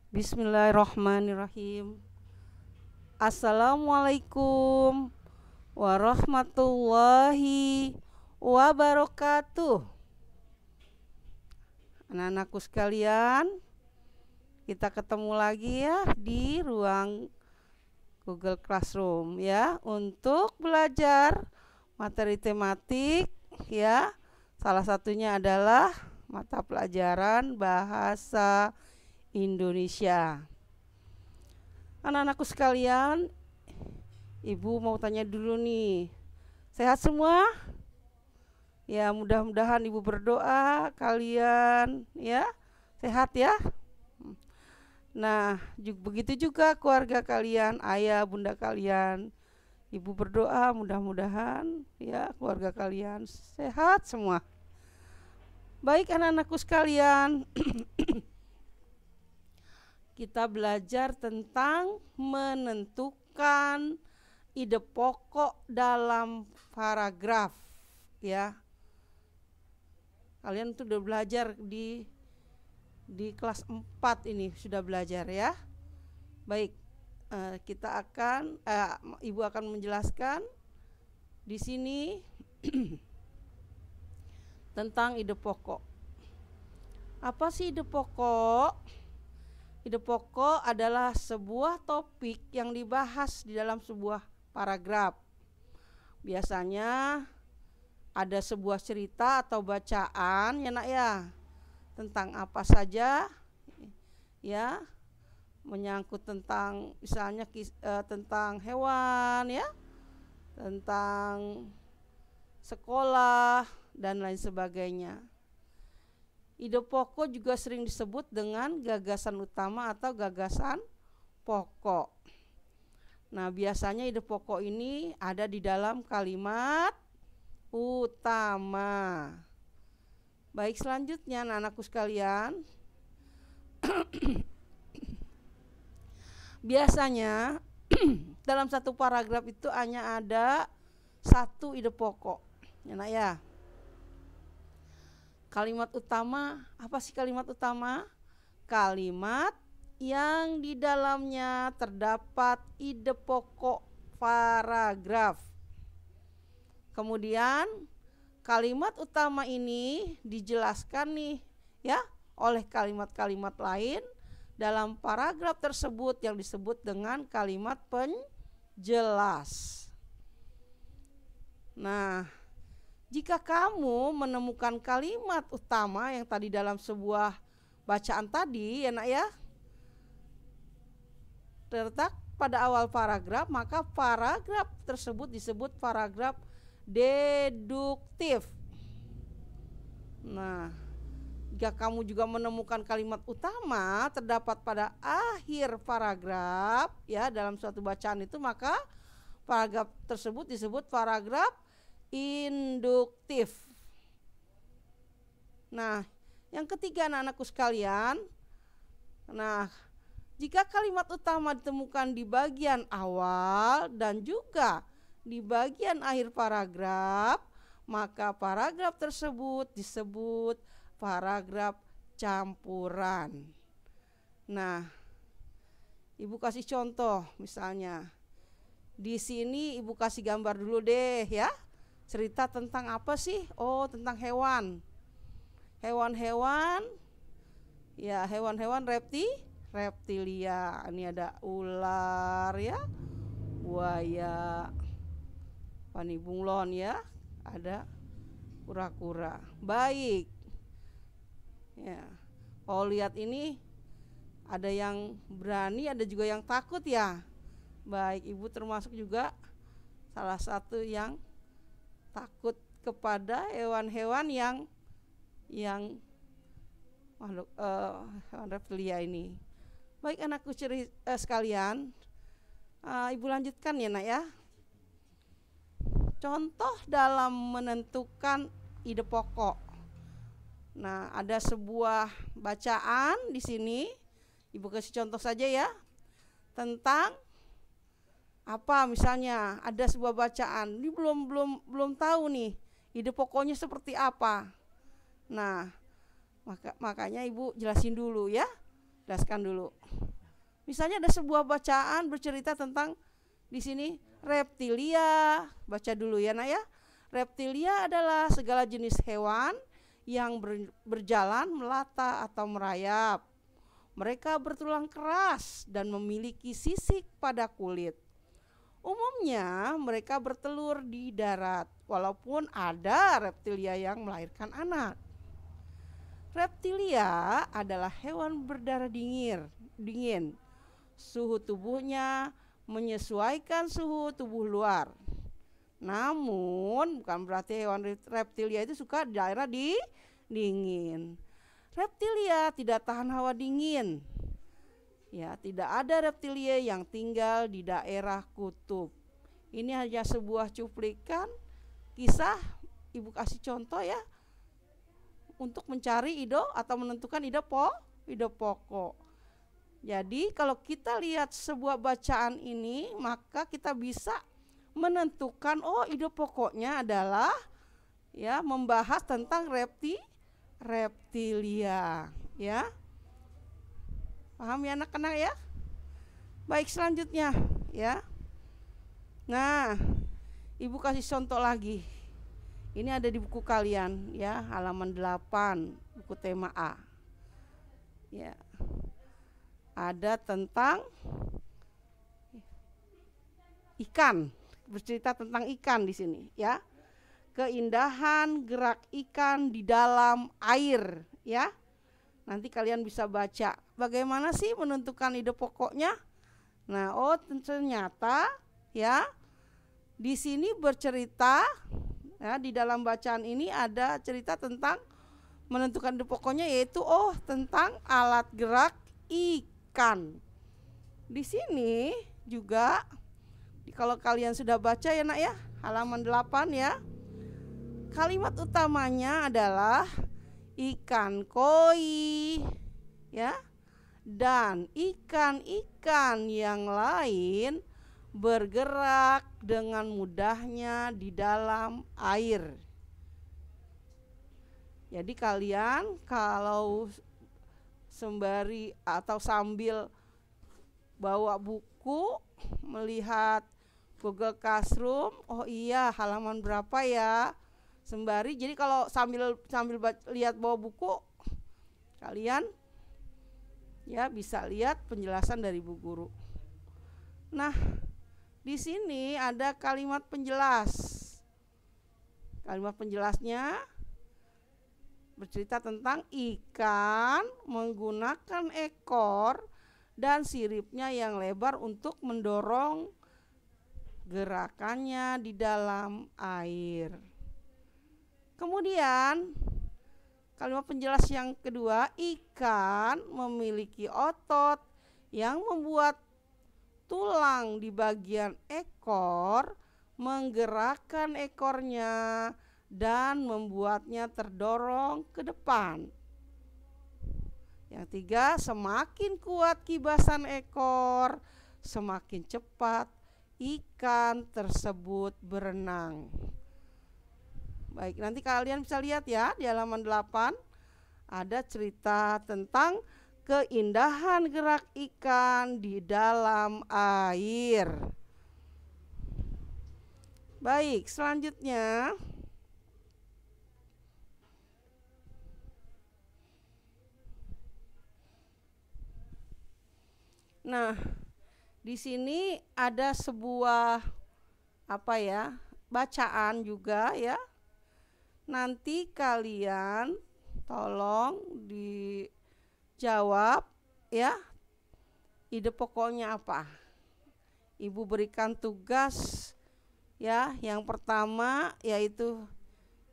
Bismillahirrahmanirrahim. Assalamualaikum warahmatullahi wabarakatuh. Anak-anakku sekalian, kita ketemu lagi ya di ruang Google Classroom ya untuk belajar materi tematik ya. Salah satunya adalah mata pelajaran bahasa Indonesia. Anak-anakku sekalian, Ibu mau tanya dulu nih. Sehat semua? Ya, mudah-mudahan Ibu berdoa kalian ya sehat ya. Nah, begitu juga keluarga kalian, ayah, bunda kalian. Ibu berdoa mudah-mudahan ya keluarga kalian sehat semua. Baik anak-anakku sekalian, kita belajar tentang menentukan ide pokok dalam paragraf ya. Kalian tuh udah belajar di kelas 4 ini sudah belajar ya. Baik, kita akan Ibu akan menjelaskan di sini tentang ide pokok. Apa sih ide pokok? Ide pokok adalah sebuah topik yang dibahas di dalam sebuah paragraf. Biasanya ada sebuah cerita atau bacaan ya nak ya, tentang apa saja ya, menyangkut tentang misalnya tentang hewan ya, tentang sekolah dan lain sebagainya. Ide pokok juga sering disebut dengan gagasan utama atau gagasan pokok. Nah, biasanya ide pokok ini ada di dalam kalimat utama. Baik, selanjutnya anak-anakku sekalian. Biasanya dalam satu paragraf itu hanya ada satu ide pokok. Ya, nak ya. Kalimat utama, apa sih kalimat utama? Kalimat yang di dalamnya terdapat ide pokok paragraf. Kemudian kalimat utama ini dijelaskan nih ya oleh kalimat-kalimat lain dalam paragraf tersebut yang disebut dengan kalimat penjelas. Nah, jika kamu menemukan kalimat utama yang tadi dalam sebuah bacaan tadi ya nak ya, terletak pada awal paragraf, maka paragraf tersebut disebut paragraf deduktif. Nah, jika kamu juga menemukan kalimat utama terdapat pada akhir paragraf ya dalam suatu bacaan itu, maka paragraf tersebut disebut paragraf induktif. Nah, yang ketiga anak-anakku sekalian, nah, jika kalimat utama ditemukan di bagian awal dan juga di bagian akhir paragraf, maka paragraf tersebut disebut paragraf campuran. Nah, Ibu kasih contoh misalnya. Di sini Ibu kasih gambar dulu deh ya. Cerita tentang apa sih? Oh, tentang hewan. Hewan-hewan ya, hewan-hewan reptilia. Ini ada ular ya, buaya, pani bunglon ya, ada kura-kura. Baik ya, kalau lihat ini ada yang berani, ada juga yang takut ya. Baik, Ibu termasuk juga salah satu yang takut kepada hewan-hewan yang makhluk hewan reptilia ini. Baik anakku sekalian, Ibu lanjutkan ya nak ya. Contoh dalam menentukan ide pokok. Nah, ada sebuah bacaan di sini. Ibu kasih contoh saja ya. Tentang apa misalnya ada sebuah bacaan. Ini belum tahu nih ide pokoknya seperti apa. Nah, makanya Ibu jelasin dulu ya. Jelaskan dulu. Misalnya ada sebuah bacaan bercerita tentang di sini reptilia. Baca dulu ya, Nak ya. Reptilia adalah segala jenis hewan yang berjalan melata atau merayap. Mereka bertulang keras dan memiliki sisik pada kulit. Umumnya mereka bertelur di darat, walaupun ada reptilia yang melahirkan anak. Reptilia adalah hewan berdarah dingin. Suhu tubuhnya menyesuaikan suhu tubuh luar. Namun bukan berarti hewan reptilia itu suka di daerah dingin. Reptilia tidak tahan hawa dingin. Ya, tidak ada reptilia yang tinggal di daerah kutub. Ini hanya sebuah cuplikan kisah, Ibu kasih contoh ya, untuk mencari ide atau menentukan ide pokok. Jadi kalau kita lihat sebuah bacaan ini, maka kita bisa menentukan ide pokoknya adalah ya membahas tentang reptilia ya. Paham ya anak-anak ya? Baik, selanjutnya ya. Nah, Ibu kasih contoh lagi. Ini ada di buku kalian ya, halaman 8, buku tema A. Ya. Ada tentang ikan. Bercerita tentang ikan di sini ya. Keindahan gerak ikan di dalam air ya. Nanti kalian bisa baca bagaimana sih menentukan ide pokoknya. Nah, ternyata ya di sini bercerita ya, di dalam bacaan ini ada cerita tentang menentukan ide pokoknya, yaitu tentang alat gerak ikan. Di sini juga kalau kalian sudah baca ya, Nak ya, halaman 8 ya. Kalimat utamanya adalah ikan koi ya, dan ikan-ikan yang lain bergerak dengan mudahnya di dalam air. Jadi kalian kalau sembari atau sambil bawa buku melihat Google Classroom, iya halaman berapa ya, sembari, jadi kalau sambil lihat bawa buku, kalian ya bisa lihat penjelasan dari Bu Guru. Nah, di sini ada kalimat penjelas. Kalimat penjelasnya bercerita tentang ikan menggunakan ekor dan siripnya yang lebar untuk mendorong gerakannya di dalam air. Kemudian kalimat penjelas yang kedua, ikan memiliki otot yang membuat tulang di bagian ekor menggerakkan ekornya dan membuatnya terdorong ke depan. Yang tiga, semakin kuat kibasan ekor, semakin cepat ikan tersebut berenang. Baik, nanti kalian bisa lihat ya di halaman 8 ada cerita tentang keindahan gerak ikan di dalam air. Baik, selanjutnya nah, di sini ada sebuah bacaan juga ya. Nanti kalian tolong dijawab ya. Ide pokoknya apa? Ibu berikan tugas ya. Yang pertama yaitu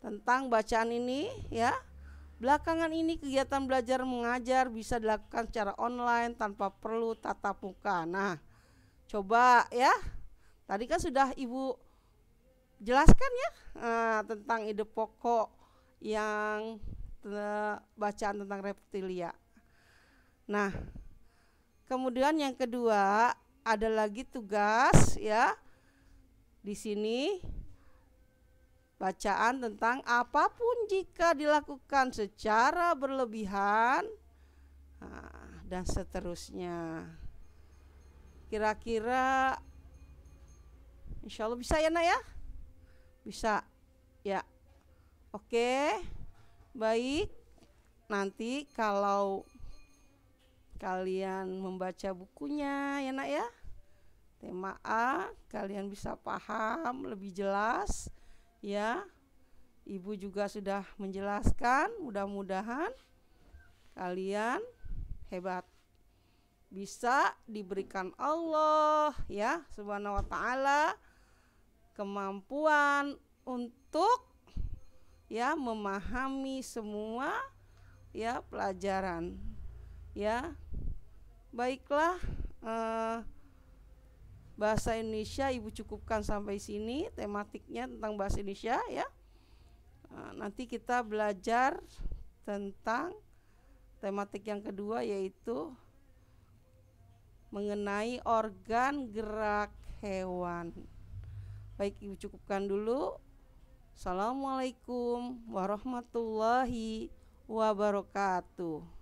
tentang bacaan ini ya. Belakangan ini kegiatan belajar mengajar bisa dilakukan secara online tanpa perlu tatap muka. Nah, coba ya. Tadi kan sudah Ibu jelaskan ya tentang ide pokok yang bacaan tentang reptilia. Nah, kemudian yang kedua ada lagi tugas ya. Di sini bacaan tentang apapun jika dilakukan secara berlebihan dan seterusnya. Kira-kira insya Allah bisa ya nak ya? Bisa ya. Oke, baik. Nanti kalau kalian membaca bukunya ya nak ya, tema A, kalian bisa paham lebih jelas ya. Ibu juga sudah menjelaskan, mudah-mudahan kalian hebat, bisa diberikan Allah ya Subhanahu wa taala kemampuan untuk ya memahami semua ya pelajaran ya. Baiklah, bahasa Indonesia Ibu cukupkan sampai sini, tematiknya tentang bahasa Indonesia ya. Nanti kita belajar tentang tematik yang kedua, yaitu mengenai organ gerak hewan. Baik, Ibu cukupkan dulu. Assalamualaikum warahmatullahi wabarakatuh.